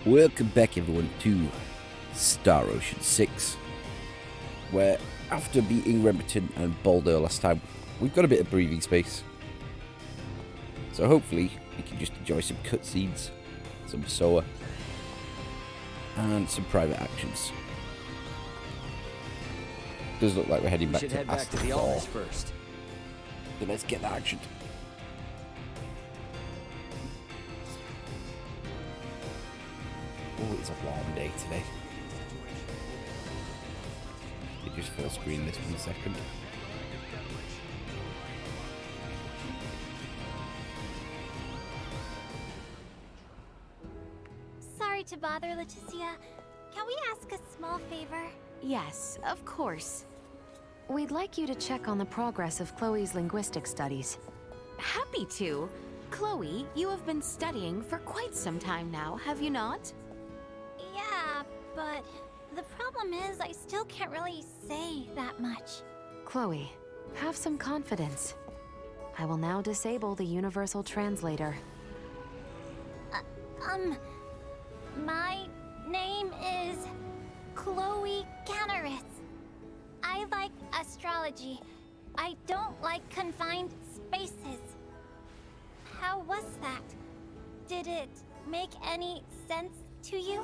Welcome back everyone to Star Ocean 6, where after beating Remington and Bohld'or last time, we've got a bit of breathing space. So hopefully we can just enjoy some cutscenes, some SOA, and some private actions. Does look like we're heading back to Astor IV. First. So let's get that action. Oh, it's a warm day today. You just full screen this 1 second. Sorry to bother, Leticia. Can we ask a small favor? Yes, of course. We'd like you to check on the progress of Chloe's linguistic studies. Happy to. Chloe, you have been studying for quite some time now, have you not? Yeah, but the problem is I still can't really say that much. Chloe, have some confidence. I will now disable the universal translator. My name is Chloe Canneris. I like astrology. I don't like confined spaces. How was that? Did it make any sense to you?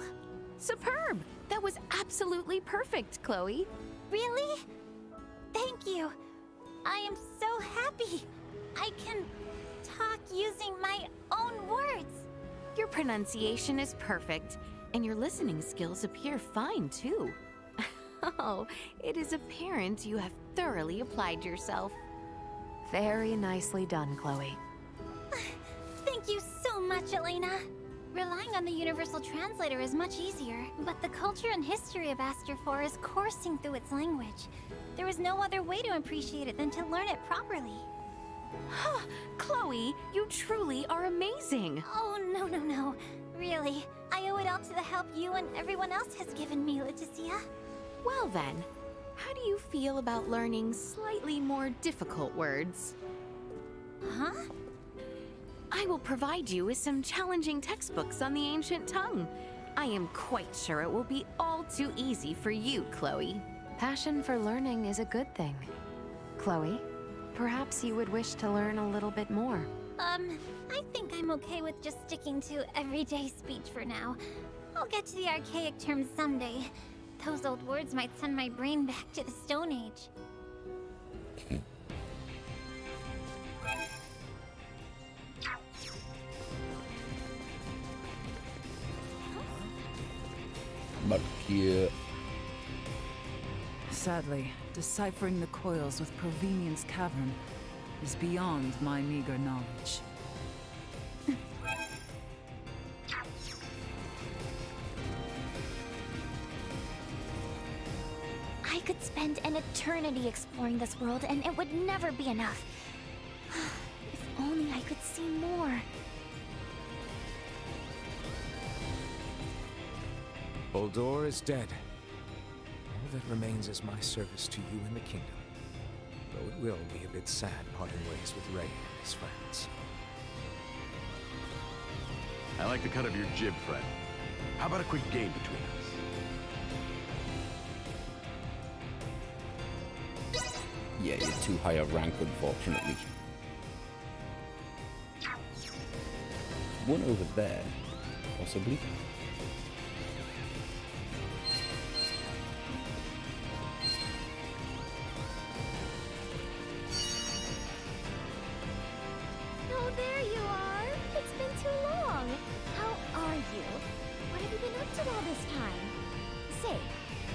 Superb! That was absolutely perfect, Chloe. Really? Thank you. I am so happy. I can talk using my own words. Your pronunciation is perfect, and your listening skills appear fine, too. Oh, it is apparent you have thoroughly applied yourself. Very nicely done, Chloe. Thank you so much, Elena. Relying on the universal translator is much easier, but the culture and history of Astor IV is coursing through its language. There is no other way to appreciate it than to learn it properly. Chloe, you truly are amazing. Oh, no. Really, I owe it all to the help you and everyone else has given me, Leticia. Well then, how do you feel about learning slightly more difficult words? Huh? I will provide you with some challenging textbooks on the ancient tongue. I am quite sure it will be all too easy for you, Chloe. Passion for learning is a good thing. Chloe, perhaps you would wish to learn a little bit more. I think I'm okay with just sticking to everyday speech for now. I'll get to the archaic terms someday. Those old words might send my brain back to the Stone Age. But here, Sadly, deciphering the coils with Provenien's cavern is beyond my meager knowledge. I could spend an eternity exploring this world and it would never be enough. If only I could see more. Bohld'or is dead. All that remains is my service to you and the kingdom. Though it will be a bit sad parting ways with Ray and his friends. I like the cut of your jib, friend. How about a quick game between us? yeah, you're too high a rank, unfortunately. One over there, possibly. Oh, there you are. It's been too long. How are you? What have you been up to all this time? Say,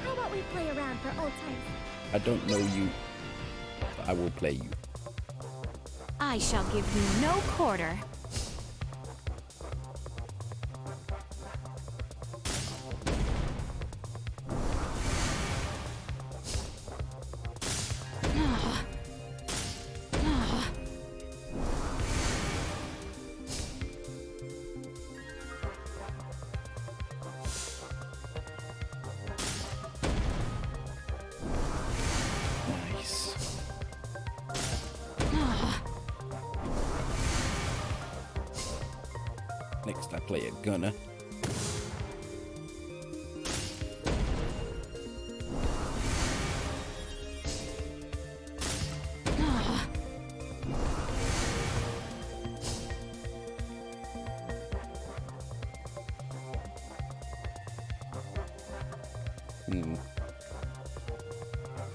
how about we play around for old times? I don't know you, but I will play you. I shall give you no quarter. Nice. Next I play a gunner.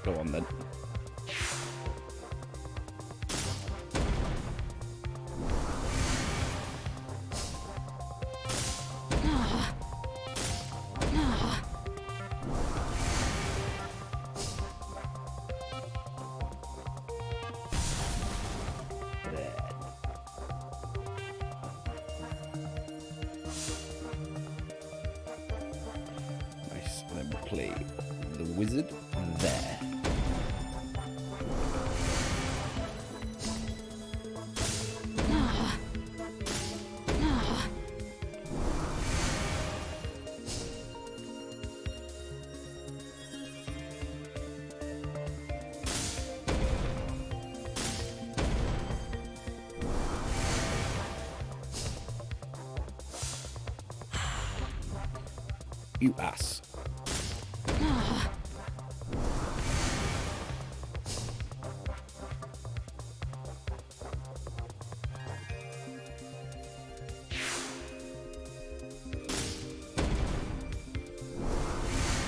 Go on then. Nice. And then we'll play the wizard there. You ass.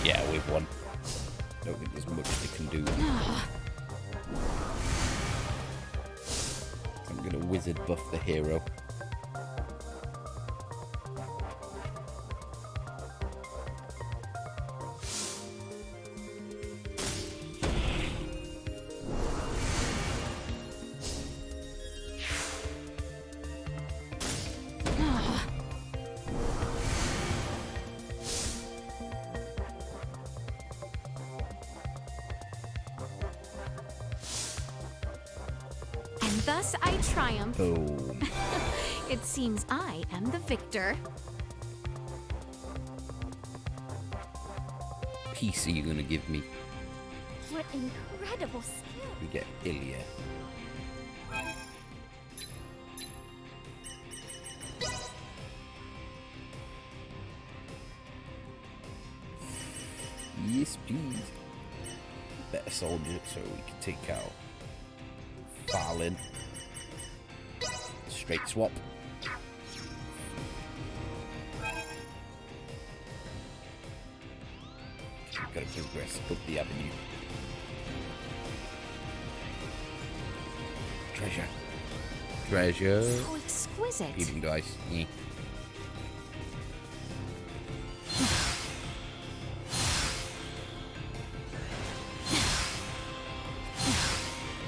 Yeah, we've won. Don't think there's much they can do. I'm gonna wizard buff the hero. And thus I triumph. Boom. It seems I am the victor. Piece are you gonna give me? What incredible skill! We get Ilya. Yes, please. Better soldier, so we can take out Farlin. Straight swap. Gotta progress up the avenue. Treasure. Treasure. So exquisite. Healing dice. Yeah.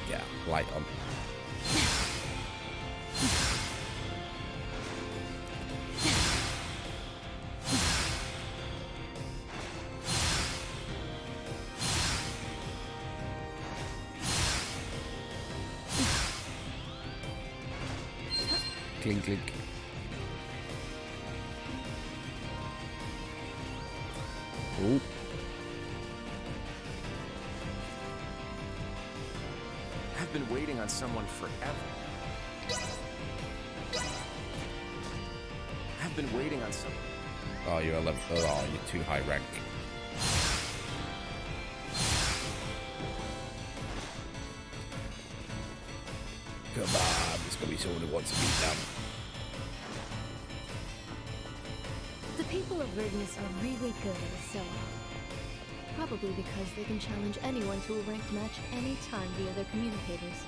Yeah, light on. Clink, clink. Oh. I've been waiting on someone forever. I've been waiting on someone. Oh, you're 11. Oh, you're too high rank. Come on, there's gonna be someone who wants to beat down. The people of Verdness are really good at sewing. Probably because they can challenge anyone to a ranked match anytime via their communicators.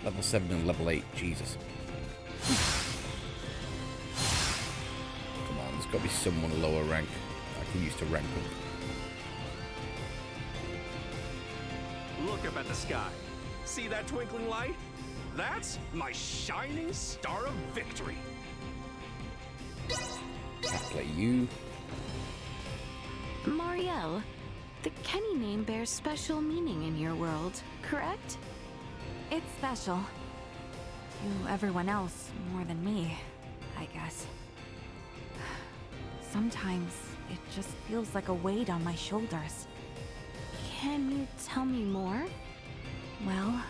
Level 7 and level 8, Jesus. Come on, there's got to be someone lower rank I can use to rank them. Look up at the sky. See that twinkling light? That's my shining star of victory. I'll play you. Marielle, the Kenny name bears special meaning in your world, correct? It's special. To everyone else more than me, I guess. Sometimes it just feels like a weight on my shoulders. Can you tell me more? Well,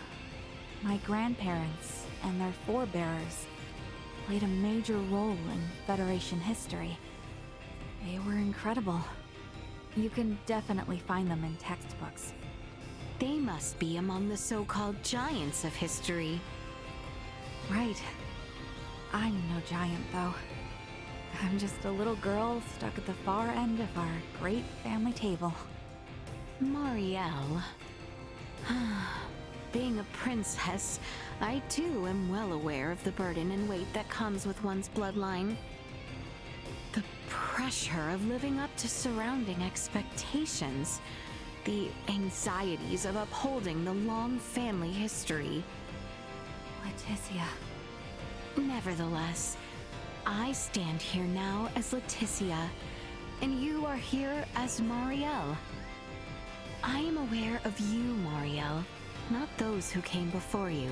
my grandparents and their forebearers played a major role in Federation history. They were incredible. You can definitely find them in textbooks. They must be among the so-called giants of history. Right. I'm no giant, though. I'm just a little girl stuck at the far end of our great family table. Marielle. Being a princess, I too am well aware of the burden and weight that comes with one's bloodline. The pressure of living up to surrounding expectations. The anxieties of upholding the long family history. Leticia. Nevertheless, I stand here now as Leticia, and you are here as Marielle. I am aware of you, Marielle, not those who came before you.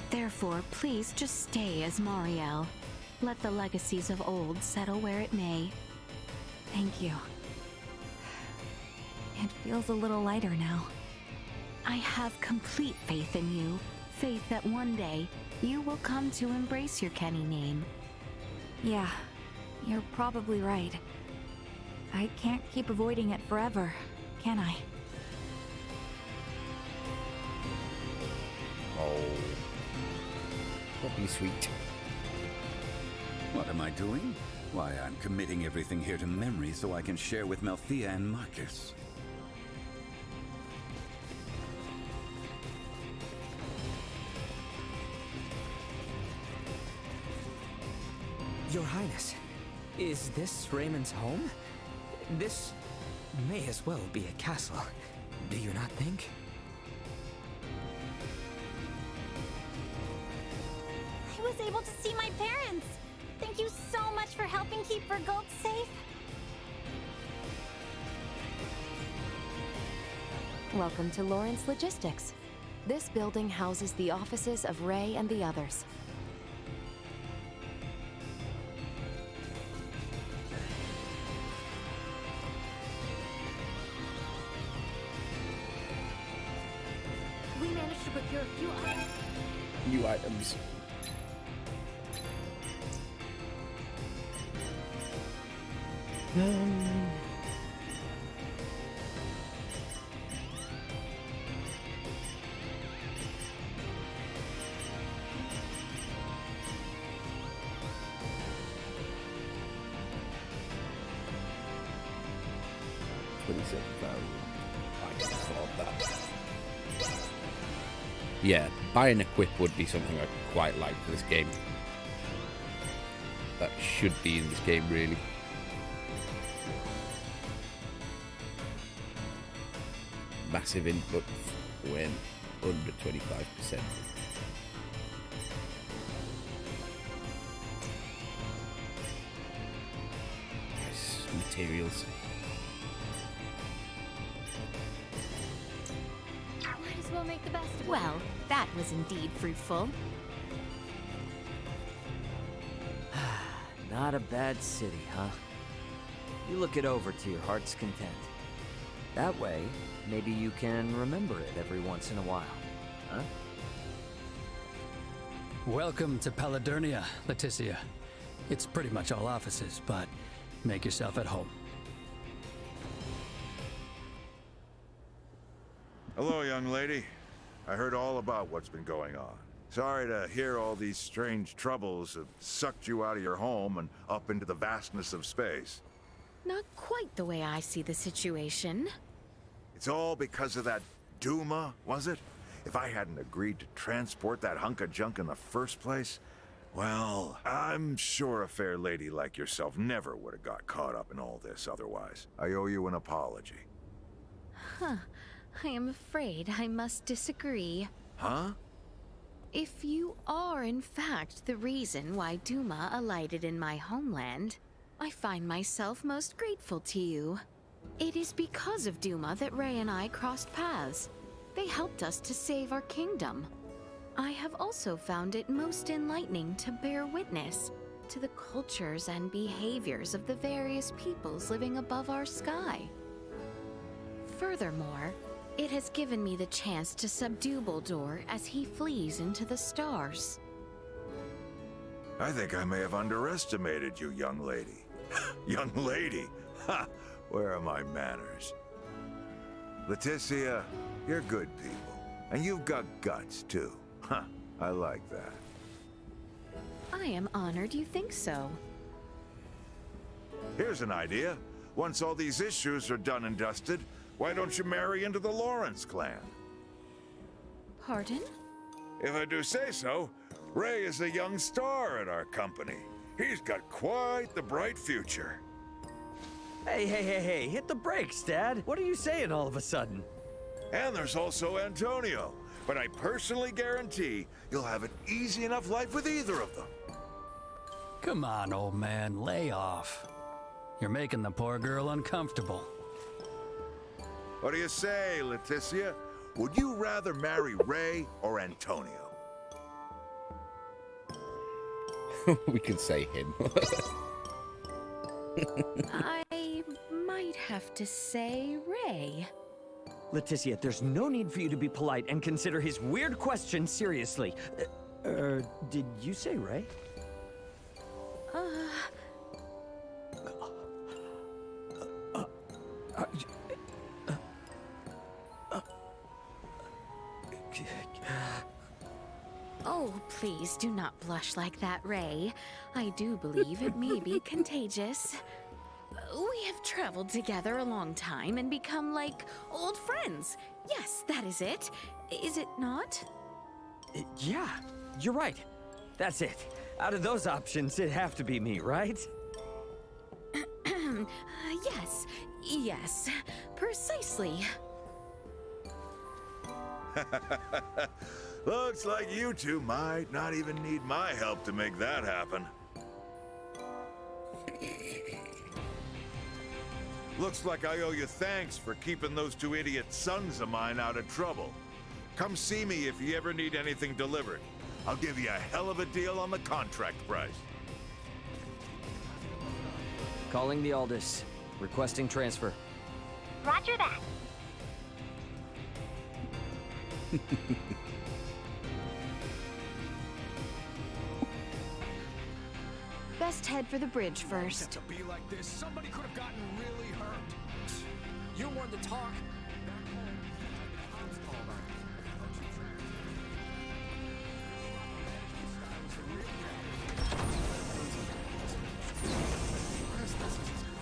Therefore, please just stay as Marielle. Let the legacies of old settle where it may. Thank you. It feels a little lighter now. I have complete faith in you. Faith that one day, you will come to embrace your Kenny name. Yeah, you're probably right. I can't keep avoiding it forever, can I? Oh. That'd be sweet. What am I doing? Why, I'm committing everything here to memory so I can share with Melthea and Marcus. Your Highness, is this Raymond's home? This may as well be a castle, do you not think? I was able to see my parents! Thank you so much for helping keep Vergold safe. Welcome to Lawrence Logistics. This building houses the offices of Ray and the others. We managed to procure a few items. New items. I can afford that. Yeah, buy and equip would be something I quite like for this game. That should be in this game, really. Massive input when under 25%. Nice materials. Might as well make the best of it. Well, that was indeed fruitful. Not a bad city, huh? You look it over to your heart's content. That way, maybe you can remember it every once in a while, huh? Welcome to Paladernia, Leticia. It's pretty much all offices, but make yourself at home. Hello, young lady. I heard all about what's been going on. Sorry to hear all these strange troubles have sucked you out of your home and up into the vastness of space. Not quite the way I see the situation. It's all because of that Duma, was it? If I hadn't agreed to transport that hunk of junk in the first place, well, I'm sure a fair lady like yourself never would have got caught up in all this otherwise. I owe you an apology. Huh. I am afraid I must disagree. Huh? If you are in fact the reason why Duma alighted in my homeland, I find myself most grateful to you. It is because of Duma that Ray and I crossed paths. They helped us to save our kingdom. I have also found it most enlightening to bear witness to the cultures and behaviors of the various peoples living above our sky. Furthermore, it has given me the chance to subdue Bohld'or as he flees into the stars. I think I may have underestimated you, young lady. Young lady? Ha! Where are my manners? Leticia, you're good people. And you've got guts, too. Huh. I like that. I am honored you think so. Here's an idea. Once all these issues are done and dusted, why don't you marry into the Lawrence clan? Pardon? If I do say so, Ray is a young star at our company. He's got quite the bright future. Hey, hit the brakes, Dad. What are you saying all of a sudden? And there's also Antonio. But I personally guarantee you'll have an easy enough life with either of them. Come on, old man, lay off. You're making the poor girl uncomfortable. What do you say, Leticia? Would you rather marry Ray or Antonio? We can say him. I might have to say Ray. Leticia, there's no need for you to be polite and consider his weird question seriously. Did you say Ray? Oh, please do not blush like that, Ray. I do believe it may be contagious. We have traveled together a long time and become like old friends. Yes, that is it. Is it not? Yeah, you're right. That's it. Out of those options, it'd have to be me, right? Yes, precisely. Looks like you two might not even need my help to make that happen. Looks like I owe you thanks for keeping those two idiot sons of mine out of trouble. Come see me if you ever need anything delivered. I'll give you a hell of a deal on the contract price. Calling the Aldous. Requesting transfer. Roger that. Best head for the bridge first. To be like this, somebody could have gotten really hurt. You're one to talk. Back home, Tom's called on you. Don't you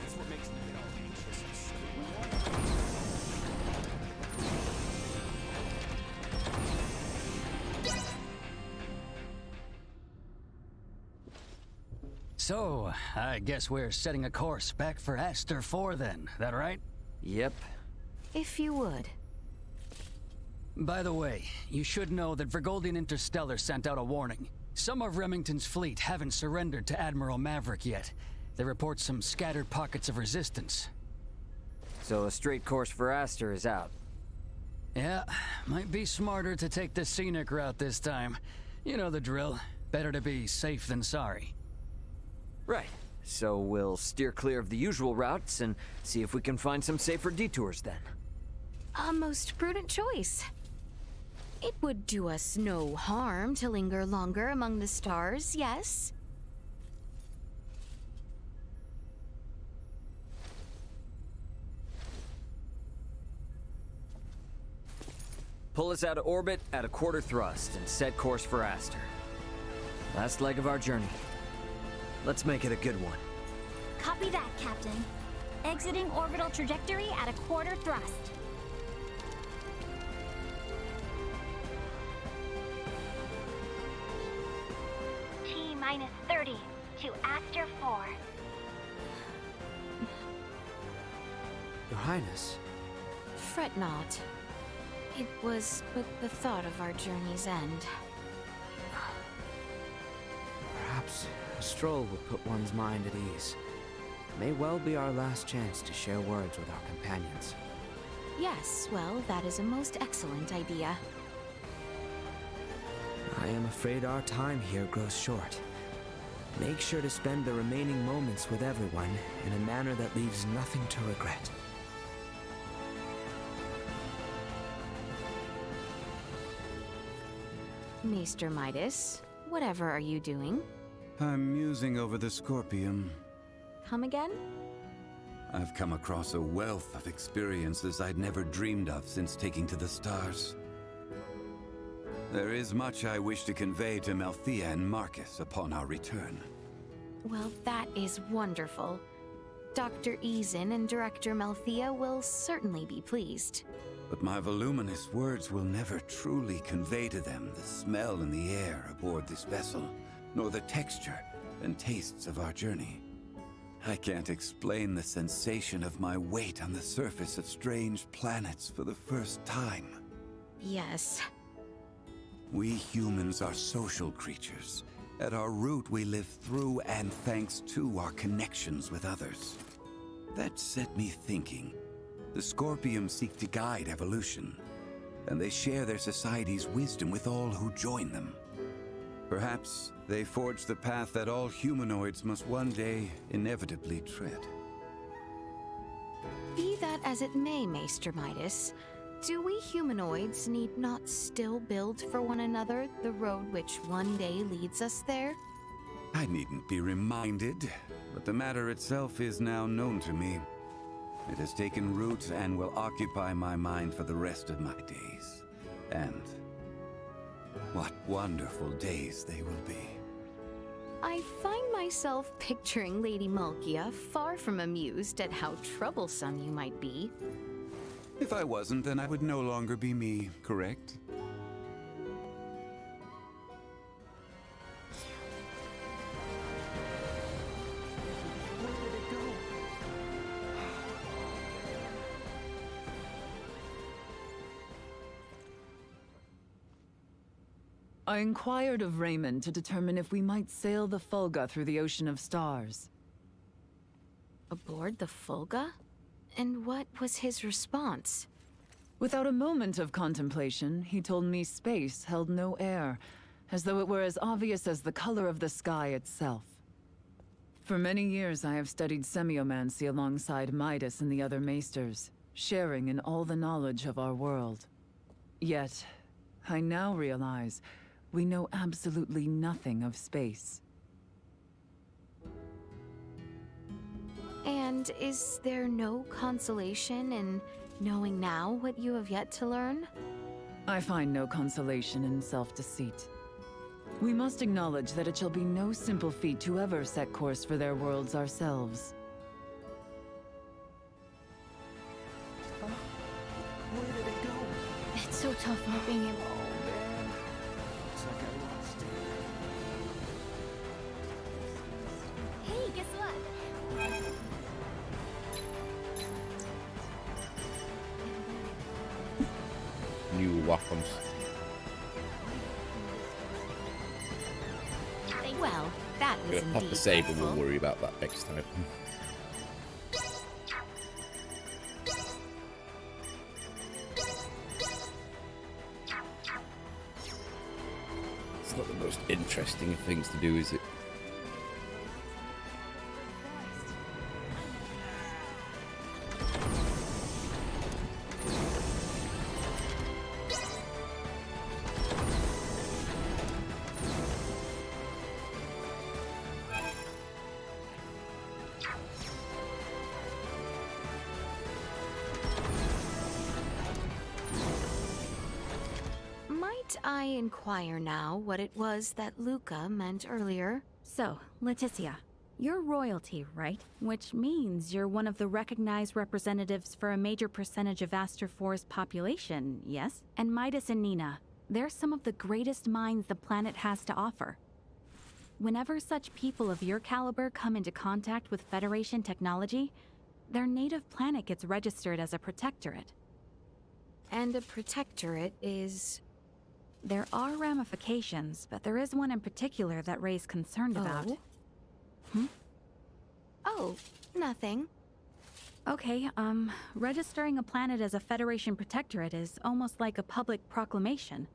That's what makes me get all anxious and So, I guess we're setting a course back for Astor IV then, that right? Yep. If you would. By the way, you should know that Vergoldian Interstellar sent out a warning. Some of Remington's fleet haven't surrendered to Admiral Maverick yet. They report some scattered pockets of resistance. So a straight course for Astor is out. Yeah, might be smarter to take the scenic route this time. You know the drill. Better to be safe than sorry. Right. So we'll steer clear of the usual routes and see if we can find some safer detours then. A most prudent choice. It would do us no harm to linger longer among the stars, yes? Pull us out of orbit at a quarter thrust and set course for Astor. Last leg of our journey. Let's make it a good one. Copy that, Captain. Exiting orbital trajectory at a quarter thrust. T-minus 30 to Astor IV. Your Highness. Fret not. It was but the thought of our journey's end. Perhaps a stroll would put one's mind at ease. May well be our last chance to share words with our companions. Yes, well, that is a most excellent idea. I am afraid our time here grows short. Make sure to spend the remaining moments with everyone in a manner that leaves nothing to regret. Maester Midas, whatever are you doing? I'm musing over the Scorpium. Come again? I've come across a wealth of experiences I'd never dreamed of since taking to the stars. There is much I wish to convey to Malthea and Marcus upon our return. Well, that is wonderful. Dr. Eason and Director Malthea will certainly be pleased. But my voluminous words will never truly convey to them the smell in the air aboard this vessel, nor the texture and tastes of our journey. I can't explain the sensation of my weight on the surface of strange planets for the first time. Yes. We humans are social creatures. At our root, we live through and thanks to our connections with others. That set me thinking. The Scorpium seek to guide evolution, and they share their society's wisdom with all who join them. Perhaps they forge the path that all humanoids must one day inevitably tread. Be that as it may, Maester Midas, do we humanoids need not still build for one another the road which one day leads us there? I needn't be reminded, but the matter itself is now known to me. It has taken root and will occupy my mind for the rest of my days. And what wonderful days they will be. I find myself picturing Lady Malkia far from amused at how troublesome you might be. If I wasn't, then I would no longer be me, correct? I inquired of Raymond to determine if we might sail the Fulga through the Ocean of Stars. Aboard the Fulga? And what was his response? Without a moment of contemplation, he told me space held no air, as though it were as obvious as the color of the sky itself. For many years I have studied semiomancy alongside Midas and the other maesters, sharing in all the knowledge of our world. Yet, I now realize we know absolutely nothing of space. And is there no consolation in knowing now what you have yet to learn? I find no consolation in self-deceit. We must acknowledge that it shall be no simple feat to ever set course for their worlds ourselves. Where did it go? It's so tough not being able. Oh man. Looks like I lost it. Hey, guess what? New weapons. Well, that was Pop the indeed saber, we'll helpful. worry about that next time. It's not the most interesting of things to do, is it? Might I inquire now what it was that Luca meant earlier? So, Leticia, you're royalty, right? Which means you're one of the recognized representatives for a major percentage of Astor IV's population, yes? And Midas and Nina, they're some of the greatest minds the planet has to offer. Whenever such people of your caliber come into contact with Federation technology, their native planet gets registered as a protectorate. And a protectorate is... There are ramifications, but there is one in particular that Ray's concerned about. Oh, nothing. Okay, registering a planet as a Federation protectorate is almost like a public proclamation.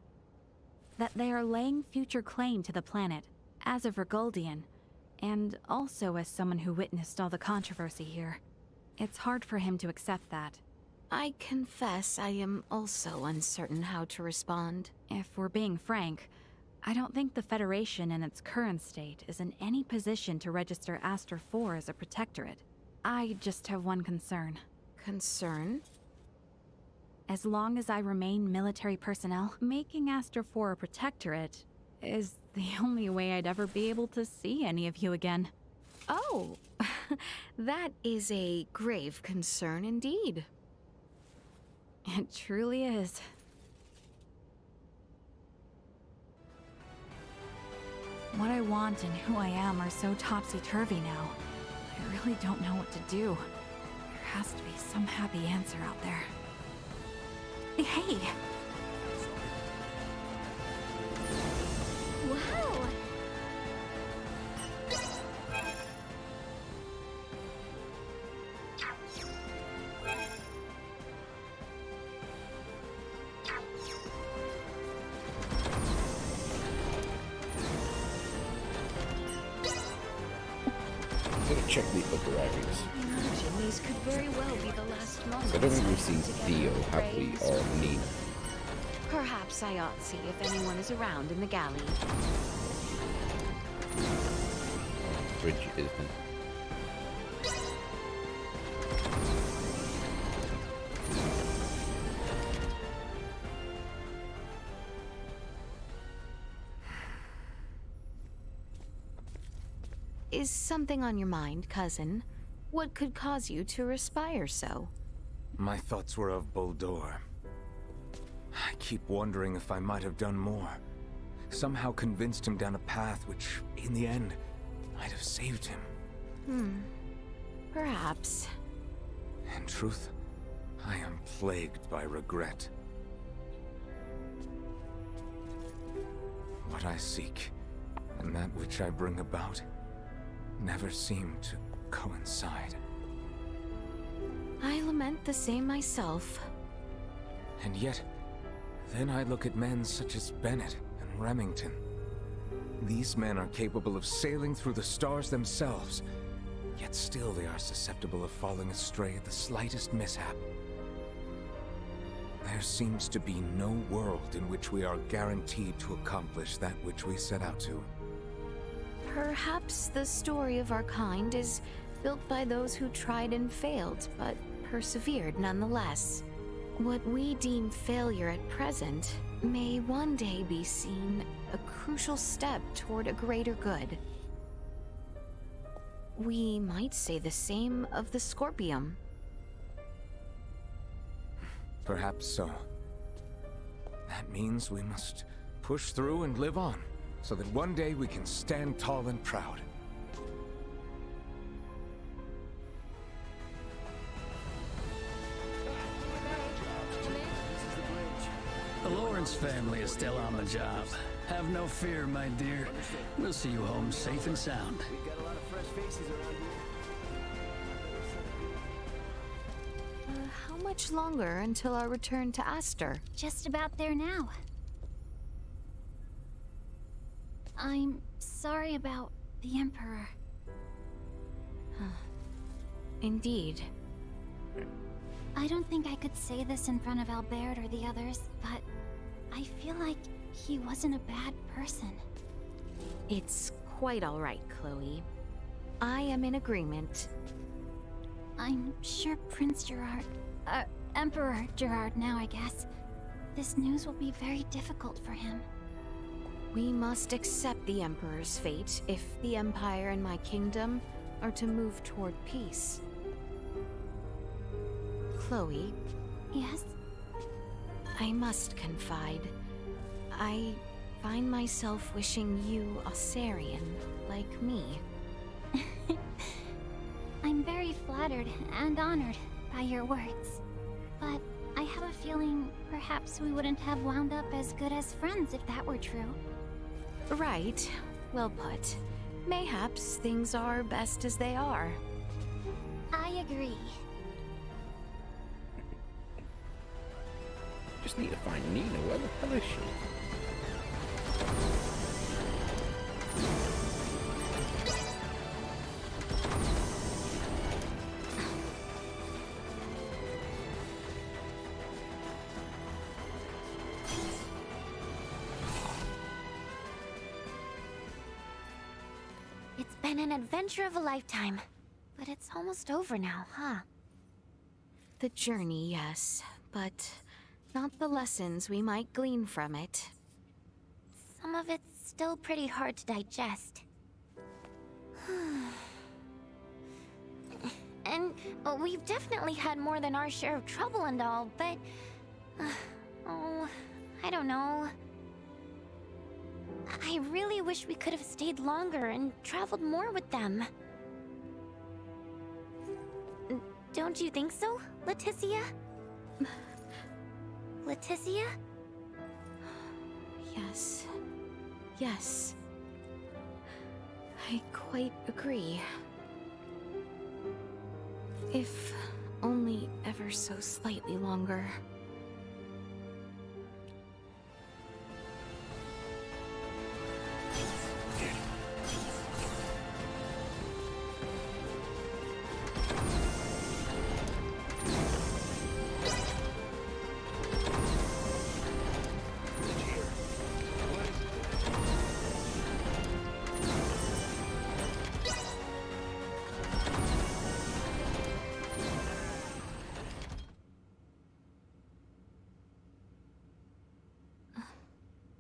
That they are laying future claim to the planet, as a Vergoldian, and also as someone who witnessed all the controversy here. It's hard for him to accept that. I confess I am also uncertain how to respond. If we're being frank, I don't think the Federation in its current state is in any position to register Astor IV as a protectorate. I just have one concern. Concern? As long as I remain military personnel, making Astor IV a protectorate is the only way I'd ever be able to see any of you again. Oh, that is a grave concern indeed. It truly is. What I want and who I am are so topsy-turvy now. I really don't know what to do. There has to be some happy answer out there. Hey! Wow! I'm gonna check the other areas. Imagine these could very well be the last moments. So I don't think we've seen Theo, have we, or Nina? Perhaps I ought to see if anyone is around in the galley. Bridge is then. Is something on your mind, cousin? What could cause you to respire so? My thoughts were of Bohld'or. I keep wondering if I might have done more. Somehow convinced him down a path which, in the end, might have saved him. Perhaps. In truth, I am plagued by regret. What I seek, and that which I bring about, never seem to coincide. I lament the same myself. And yet, then I look at men such as Bennett and Remington. These men are capable of sailing through the stars themselves, yet still they are susceptible of falling astray at the slightest mishap. There seems to be no world in which we are guaranteed to accomplish that which we set out to. Perhaps the story of our kind is built by those who tried and failed, but persevered nonetheless. What we deem failure at present may one day be seen a crucial step toward a greater good. We might say the same of the Scorpium. Perhaps so. That means we must push through and live on, so that one day we can stand tall and proud. The Lawrence family is still on the job. Have no fear, my dear. We'll see you home safe and sound. We've got a lot of fresh faces around here. How much longer until our return to Astor? Just about there now. I'm sorry about the Emperor. Indeed. I don't think I could say this in front of Albert or the others, but I feel like he wasn't a bad person. It's quite all right, Chloe. I am in agreement. I'm sure Prince Gerard, Emperor Gerard now, I guess. This news will be very difficult for him. We must accept the Emperor's fate if the Empire and my kingdom are to move toward peace. Chloe? Yes? I must confide. I find myself wishing you Osarian, like me. I'm very flattered and honored by your words. But I have a feeling perhaps we wouldn't have wound up as good as friends if that were true. Right. Well put. Mayhaps things are best as they are. I agree. Just need to find Nina. Where the hell is she? It's been an adventure of a lifetime. But it's almost over now, huh? The journey, yes, but not the lessons we might glean from it. Some of it's still pretty hard to digest. And we've definitely had more than our share of trouble and all, but... oh, I don't know. I really wish we could have stayed longer and traveled more with them. Don't you think so, Leticia? Leticia? Yes. Yes. I quite agree. If only ever so slightly longer.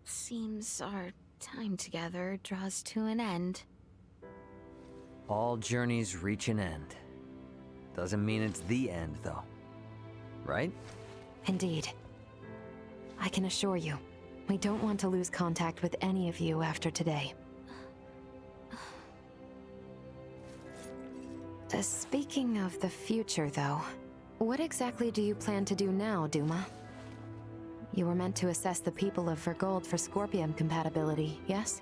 Seems our time together draws to an end. All journeys reach an end. Doesn't mean it's the end, though. Right? Indeed. I can assure you, we don't want to lose contact with any of you after today. Speaking of the future, though, what exactly do you plan to do now, Duma? You were meant to assess the people of Vergold for Scorpium compatibility, yes?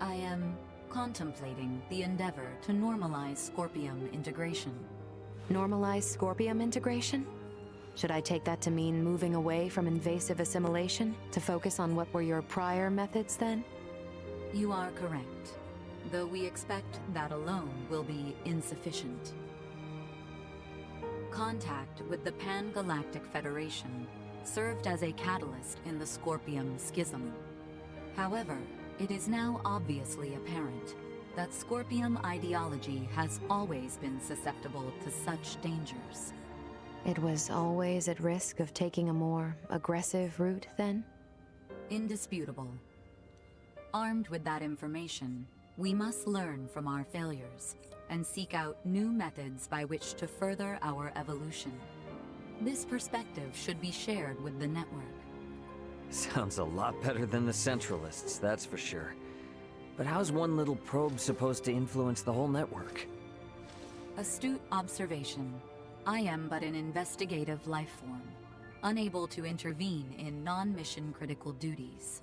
I am contemplating the endeavor to normalize Scorpium integration. Normalize Scorpium integration? Should I take that to mean moving away from invasive assimilation to focus on what were your prior methods then? You are correct, though we expect that alone will be insufficient. Contact with the Pan-Galactic Federation served as a catalyst in the Scorpium schism. However, it is now obviously apparent that Scorpium ideology has always been susceptible to such dangers. It was always at risk of taking a more aggressive route, then? Indisputable. Armed with that information, we must learn from our failures and seek out new methods by which to further our evolution. This perspective should be shared with the network. Sounds a lot better than the Centralists, that's for sure. But how's one little probe supposed to influence the whole network? Astute observation. I am but an investigative life form, unable to intervene in non-mission critical duties.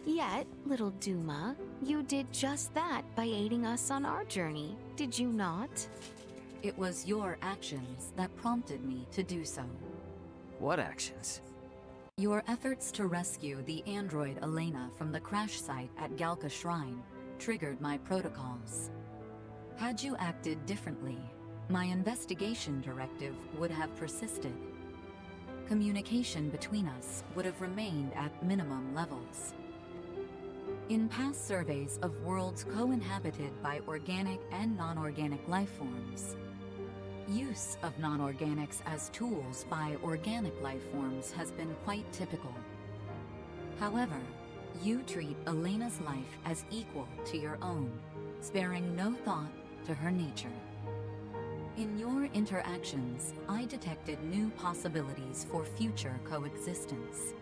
Yet, little Duma, you did just that by aiding us on our journey, did you not? It was your actions that prompted me to do so. What actions? Your efforts to rescue the android Elena from the crash site at Galka Shrine triggered my protocols. Had you acted differently, my investigation directive would have persisted. Communication between us would have remained at minimum levels. In past surveys of worlds co-inhabited by organic and non-organic life forms, use of non-organics as tools by organic life forms has been quite typical. However, you treat Elena's life as equal to your own, sparing no thought to her nature. In your interactions, I detected new possibilities for future coexistence.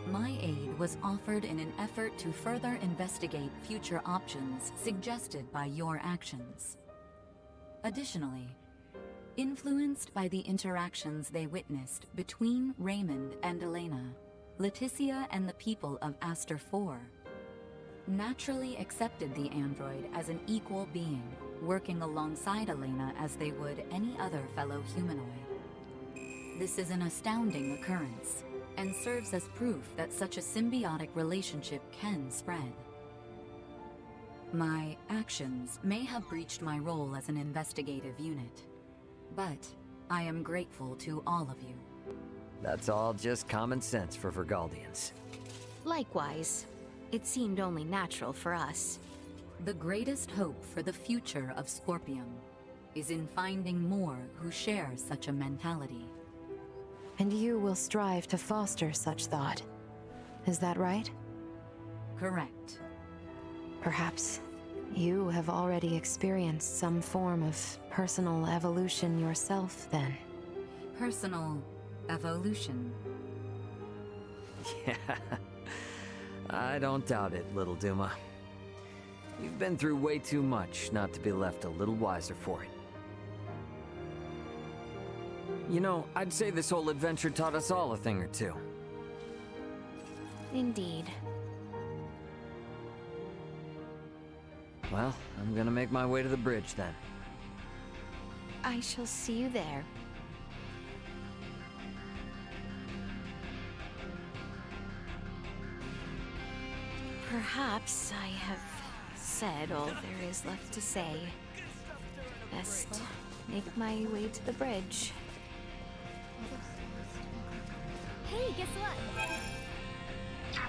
My aid was offered in an effort to further investigate future options suggested by your actions. Additionally, influenced by the interactions they witnessed between Raymond and Elena, Leticia and the people of Astor IV naturally accepted the android as an equal being, working alongside Elena as they would any other fellow humanoid. This is an astounding occurrence, and serves as proof that such a symbiotic relationship can spread. My actions may have breached my role as an investigative unit, but I am grateful to all of you. That's all just common sense for Vergoldians. Likewise, it seemed only natural for us. The greatest hope for the future of Scorpium is in finding more who share such a mentality. And you will strive to foster such thought. Is that right? Correct. Perhaps you have already experienced some form of personal evolution yourself, then. Personal evolution. Yeah, I don't doubt it, little Duma. You've been through way too much not to be left a little wiser for it. You know, I'd say this whole adventure taught us all a thing or two. Indeed. Well, I'm gonna make my way to the bridge then. I shall see you there. Perhaps I have said all there is left to say. Best make my way to the bridge. Hey, guess what?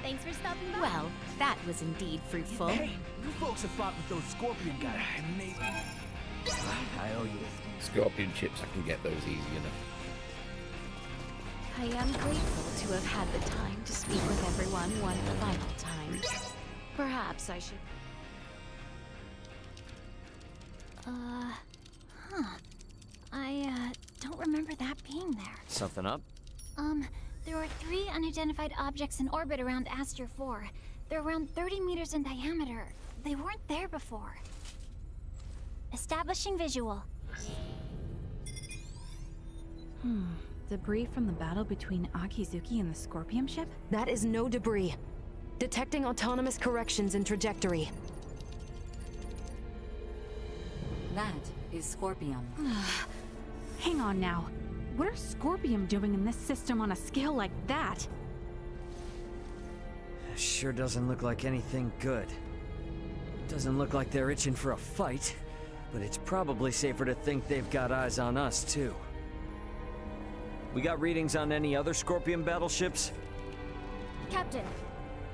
Thanks for stopping by. Well, that was indeed fruitful. Hey, you folks have fought with those Scorpion guys. Amazing. I owe you. Scorpion chips, I can get those easy enough. I am grateful to have had the time to speak with everyone one final time. Perhaps I should... I don't remember that being there. Something up? There are 3 unidentified objects in orbit around Astor IV. They're around 30 meters in diameter. They weren't there before. Establishing visual. Debris from the battle between Akizuki and the Scorpium ship? That is no debris. Detecting autonomous corrections in trajectory. That is Scorpium. Hang on now. What are Scorpium doing in this system on a scale like that? Sure doesn't look like anything good. Doesn't look like they're itching for a fight, but it's probably safer to think they've got eyes on us, too. We got readings on any other Scorpion battleships? Captain,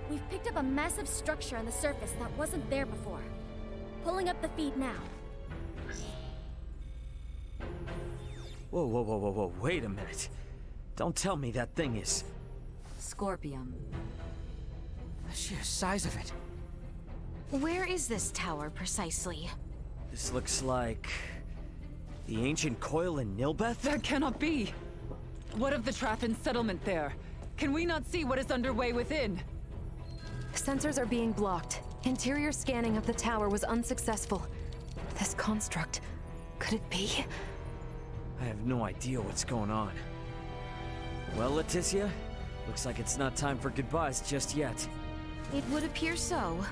we've picked up a massive structure on the surface that wasn't there before. Pulling up the feed now. Whoa, whoa, whoa, whoa, whoa, wait a minute. Don't tell me that thing is... Scorpium. The sheer size of it. Where is this tower, precisely? This looks like... the ancient coil in Nilbeth? That cannot be! What of the Traffin settlement there? Can we not see what is underway within? Sensors are being blocked. Interior scanning of the tower was unsuccessful. This construct, could it be? I have no idea what's going on. Well, Leticia, looks like it's not time for goodbyes just yet. It would appear so.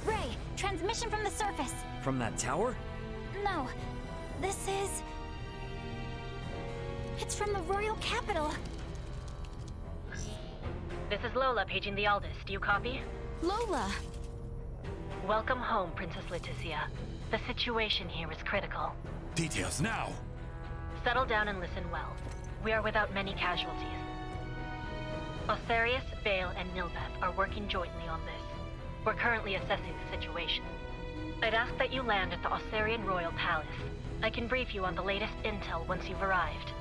Ray, transmission from the surface. From that tower? No, this is... It's from the royal capital. This is Lola paging the Aldous. Do you copy? Lola! Welcome home, Princess Leticia. The situation here is critical. Details now! Settle down and listen well. We are without many casualties. Osarius, Vale, and Nilbeth are working jointly on this. We're currently assessing the situation. I'd ask that you land at the Osarian Royal Palace. I can brief you on the latest intel once you've arrived.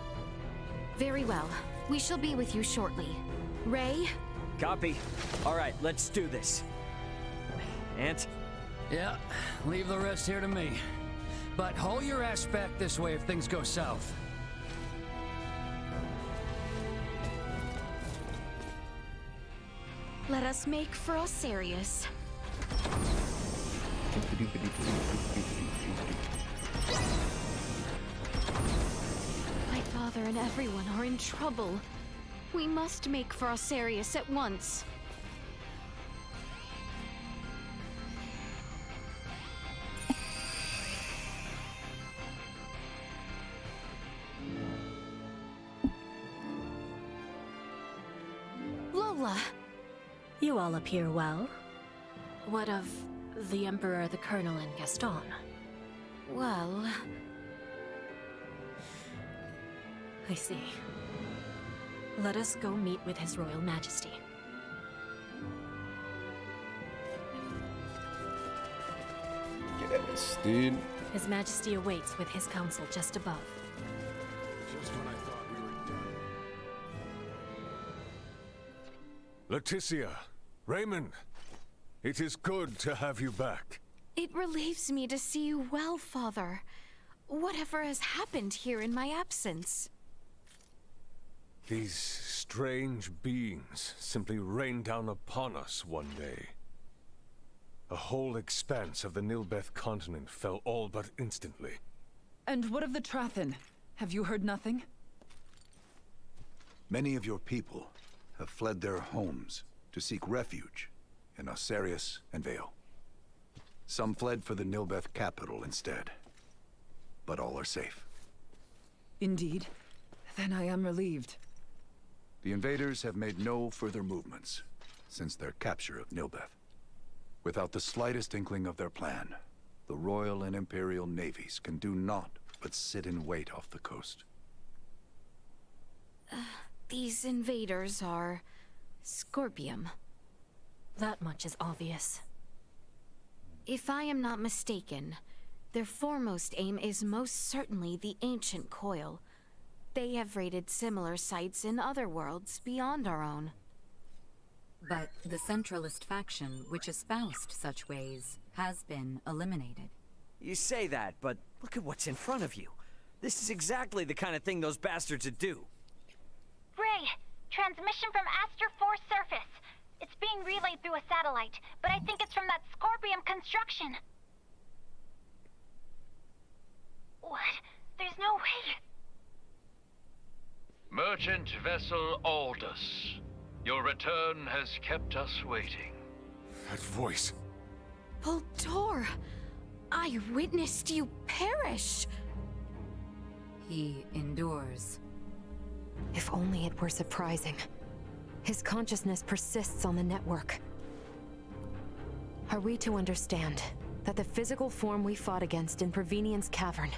Very well. We shall be with you shortly. Ray? Copy. Alright, let's do this. Ant? Yeah, leave the rest here to me. But haul your ass back this way if things go south. Let us make for Osarius. My father and everyone are in trouble. We must make for Osarius at once. Lola! You all appear well. What of the Emperor, the Colonel, and Gaston? Well... I see. Let us go meet with His Royal Majesty. Yes, dude. His Majesty awaits with his council just above. Just when I thought we were done. Leticia, Raymond, it is good to have you back. It relieves me to see you well, Father. Whatever has happened here in my absence? These strange beings simply rained down upon us one day. A whole expanse of the Nilbeth continent fell all but instantly. And what of the Trathen? Have you heard nothing? Many of your people have fled their homes to seek refuge in Osirius and Vale. Some fled for the Nilbeth capital instead, but all are safe. Indeed. Then I am relieved. The invaders have made no further movements since their capture of Nilbeth. Without the slightest inkling of their plan, the Royal and Imperial navies can do naught but sit in wait off the coast. These invaders are... Scorpium. That much is obvious. If I am not mistaken, their foremost aim is most certainly the ancient coil. They have raided similar sites in other worlds beyond our own. But the Centralist faction, which espoused such ways, has been eliminated. You say that, but look at what's in front of you. This is exactly the kind of thing those bastards would do. Ray, transmission from Astor IV surface. It's being relayed through a satellite, but I think it's from that Scorpium construction. What? There's no way. Merchant vessel Aldous. Your return has kept us waiting. That voice. Bohld'or! I witnessed you perish! He endures. If only it were surprising. His consciousness persists on the network. Are we to understand that the physical form we fought against in Prevenient's cavern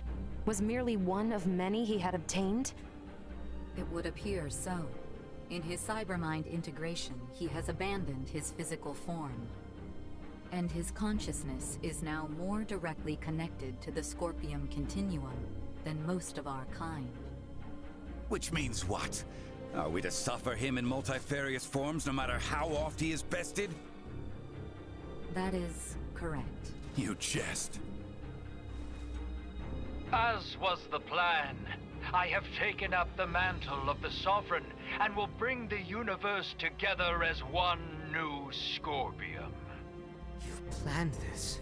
was merely one of many he had obtained? It would appear so. In his cybermind integration, he has abandoned his physical form. And his consciousness is now more directly connected to the Scorpium continuum than most of our kind. Which means what? Are we to suffer him in multifarious forms no matter how oft he is bested? That is correct. You jest. As was the plan, I have taken up the mantle of the Sovereign and will bring the universe together as one new Scorpium. You've planned this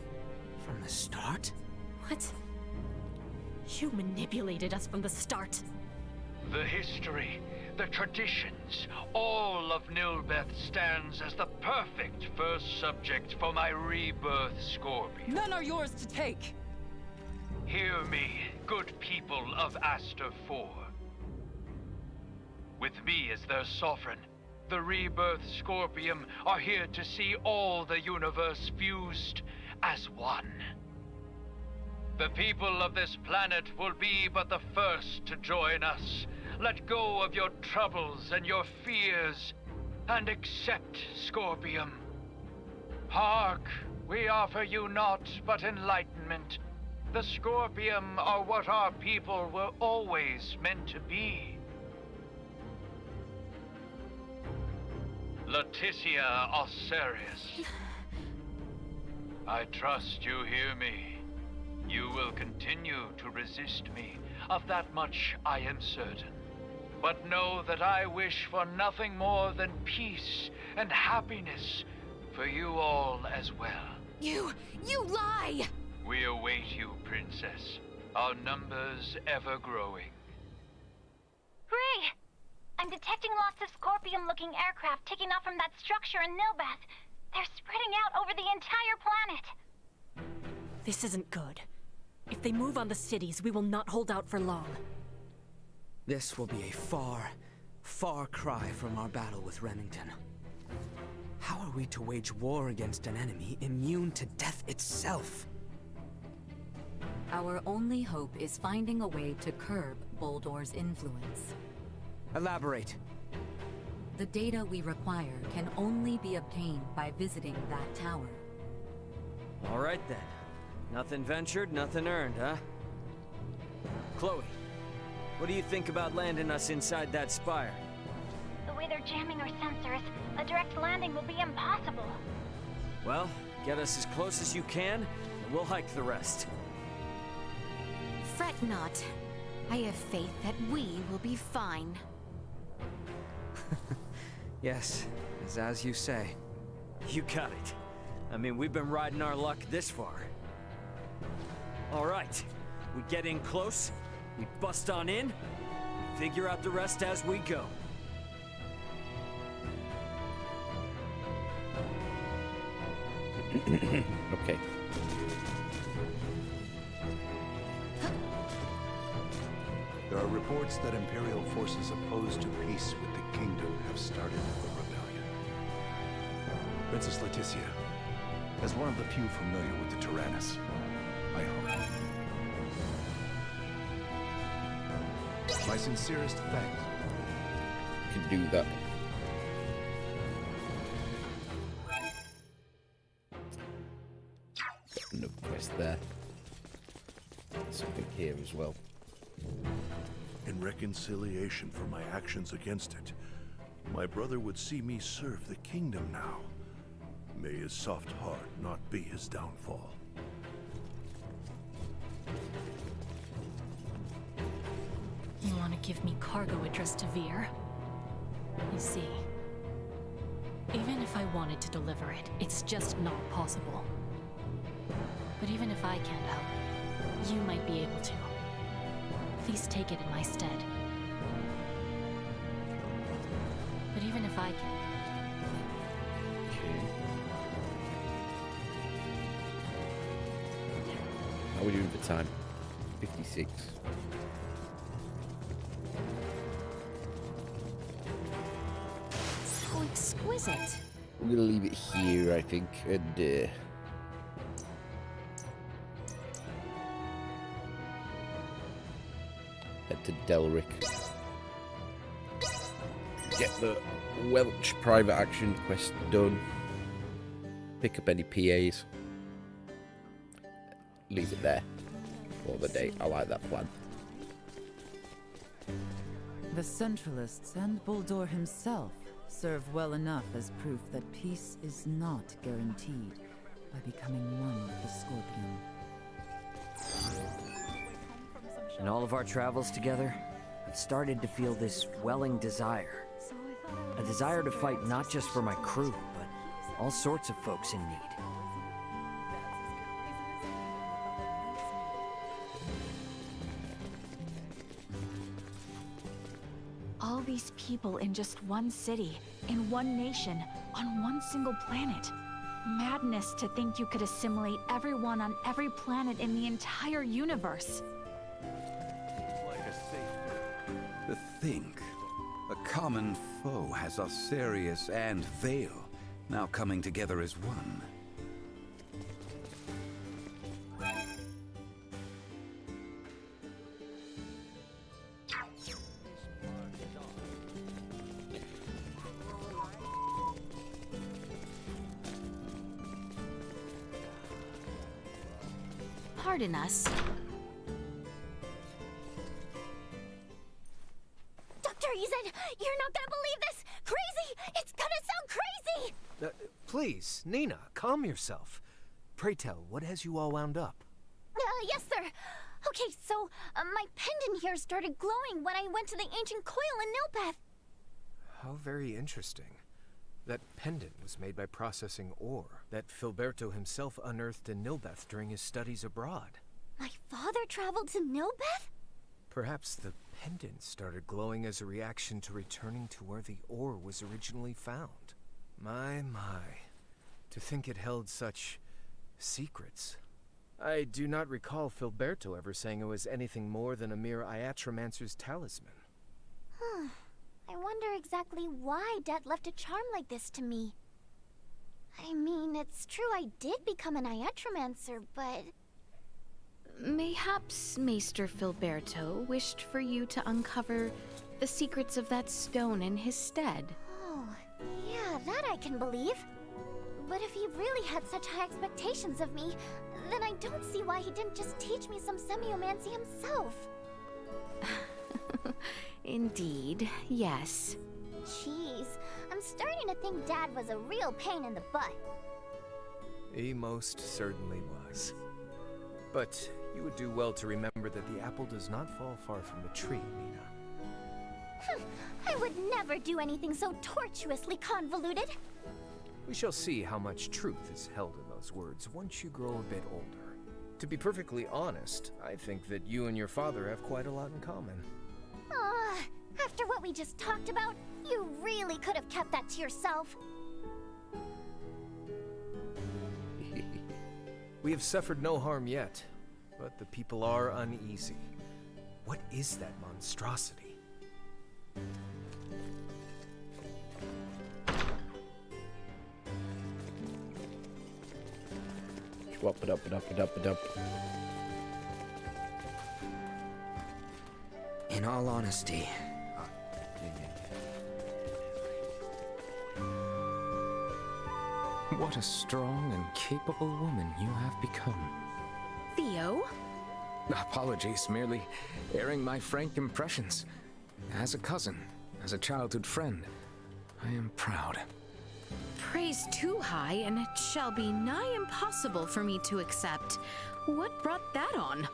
from the start? What? You manipulated us from the start. The history, the traditions, all of Nilbeth stands as the perfect first subject for my rebirth Scorpion. None are yours to take! Hear me, good people of Astor IV. With me as their sovereign, the rebirth Scorpium are here to see all the universe fused as one. The people of this planet will be but the first to join us. Let go of your troubles and your fears, and accept Scorpium. Hark, we offer you naught but enlightenment. The Scorpium are what our people were always meant to be. Leticia Osirius. I trust you hear me. You will continue to resist me. Of that much I am certain. But know that I wish for nothing more than peace and happiness for you all as well. You lie! We await you, Princess. Our numbers ever growing. Ray! I'm detecting lots of Scorpium-looking aircraft taking off from that structure in Nilbeth. They're spreading out over the entire planet. This isn't good. If they move on the cities, we will not hold out for long. This will be a far, far cry from our battle with Remington. How are we to wage war against an enemy immune to death itself? Our only hope is finding a way to curb Bohld'or's influence. Elaborate. The data we require can only be obtained by visiting that tower. All right then. Nothing ventured, nothing earned, huh? Chloe, what do you think about landing us inside that spire? The way they're they're jamming our sensors, a direct landing will be impossible. Well, get us as close as you can, and we'll hike the rest. Fret not. I have faith that we will be fine. Yes, as you say. You got it. I mean, we've been riding our luck this far. All right, we get in close, we bust on in, we figure out the rest as we go. Okay. There are reports that Imperial forces opposed to peace with the kingdom have started a rebellion. Princess Leticia, as one of the few familiar with the Tyrannus, I hope. My sincerest thanks. Can do that. No quest there. Something here as well. In reconciliation for my actions against it, my brother would see me serve the kingdom now. May his soft heart not be his downfall. You want to give me cargo addressed to Veer? You see, even if I wanted to deliver it, it's just not possible. But even if I can't help, you might be able to. Please take it in my stead. But even if I can... How are we doing for time? 56. So exquisite. We're gonna leave it here, I think, and head to Delric. Get the Welch private action quest done. Pick up any PAs. Leave it there for the day. I like that plan. The Centralists and Bohld'or himself serve well enough as proof that peace is not guaranteed by becoming one with the Scorpion. In all of our travels together, I've started to feel this welling desire. A desire to fight not just for my crew, but all sorts of folks in need. All these people in just one city, in one nation, on one single planet. Madness to think you could assimilate everyone on every planet in the entire universe. To think, a common foe has Osirius and Vale now coming together as one. Pardon us. Dr. Eason, you're not gonna believe this! Crazy! It's gonna sound crazy! Please, Nina, calm yourself. Pray tell, what has you all wound up? Yes, sir. Okay, so, my pendant here started glowing when I went to the ancient coil in Nilbeth. How very interesting. That pendant was made by processing ore that Filberto himself unearthed in Nilbeth during his studies abroad. My father traveled to Nilbeth? Perhaps the pendant started glowing as a reaction to returning to where the ore was originally found. My. To think it held such secrets. I do not recall Filberto ever saying it was anything more than a mere Iatromancer's talisman. I wonder exactly why Dad left a charm like this to me. I mean, it's true I did become an Iatromancer, but... Mayhaps Maester Filberto wished for you to uncover the secrets of that stone in his stead. Oh, yeah, that I can believe. But if he really had such high expectations of me, then I don't see why he didn't just teach me some semiomancy himself. Indeed, yes. Jeez, I'm starting to think Dad was a real pain in the butt. He most certainly was. But you would do well to remember that the apple does not fall far from the tree, Mina. I would never do anything so tortuously convoluted. We shall see how much truth is held in those words once you grow a bit older. To be perfectly honest, I think that you and your father have quite a lot in common. After what we just talked about, you really could have kept that to yourself. We have suffered no harm yet, but the people are uneasy. What is that monstrosity? In all honesty, What a strong and capable woman you have become. Theo? Apologies, merely airing my frank impressions. As a cousin, as a childhood friend, I am proud. Praise too high, and it shall be nigh impossible for me to accept. What brought that on?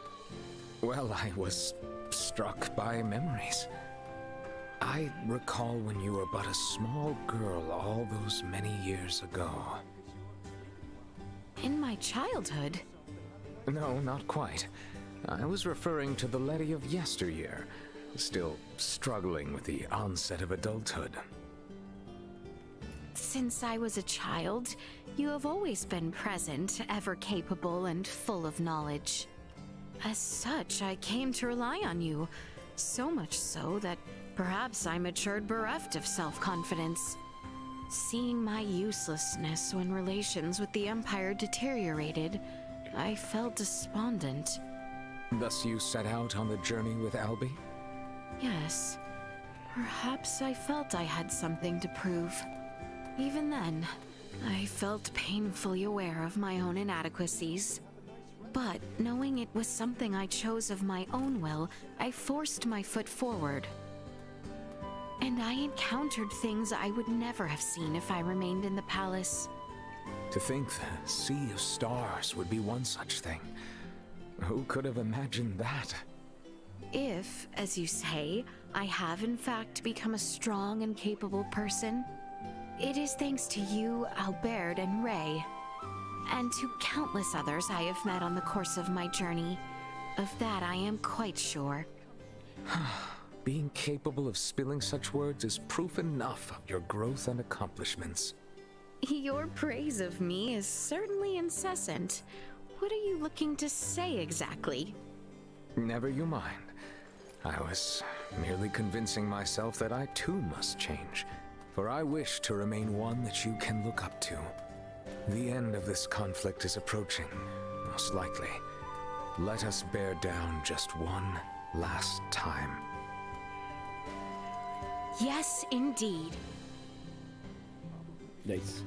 Well, I was struck by memories. I recall when you were but a small girl all those many years ago. In my childhood? No, not quite. I was referring to the Letty of yesteryear, still struggling with the onset of adulthood. Since I was a child, you have always been present, ever capable and full of knowledge. As such, I came to rely on you, so much so that perhaps I matured bereft of self-confidence. Seeing my uselessness when relations with the Empire deteriorated, I felt despondent. Thus you set out on the journey with Albie? Yes. Perhaps I felt I had something to prove. Even then, I felt painfully aware of my own inadequacies. But knowing it was something I chose of my own will, I forced my foot forward. And I encountered things I would never have seen if I remained in the palace. To think the sea of stars would be one such thing. Who could have imagined that? If, as you say, I have in fact become a strong and capable person, it is thanks to you, Albert, and Ray, and to countless others I have met on the course of my journey. Of that I am quite sure. Being capable of spilling such words is proof enough of your growth and accomplishments. Your praise of me is certainly incessant. What are you looking to say exactly? Never you mind. I was merely convincing myself that I too must change, for I wish to remain one that you can look up to. The end of this conflict is approaching, most likely. Let us bear down just one last time. Yes, indeed. Nice.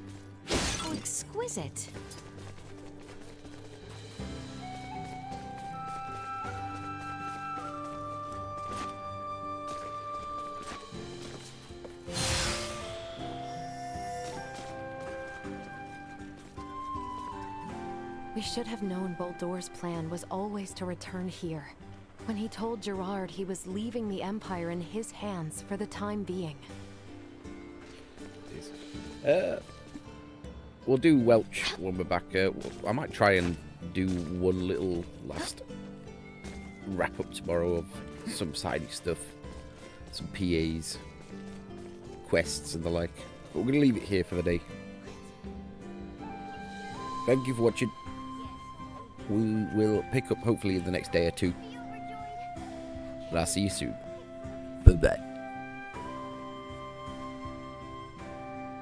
How exquisite. We should have known Bohld'or's plan was always to return here. When he told Gerard he was leaving the Empire in his hands for the time being. We'll do Welch when we're back. I might try and do one little last wrap up tomorrow of some sidey stuff, some PAs, quests and the like. But we're going to leave it here for the day. Thank you for watching. We will pick up hopefully in the next day or two. But I'll see you soon. Bye-bye.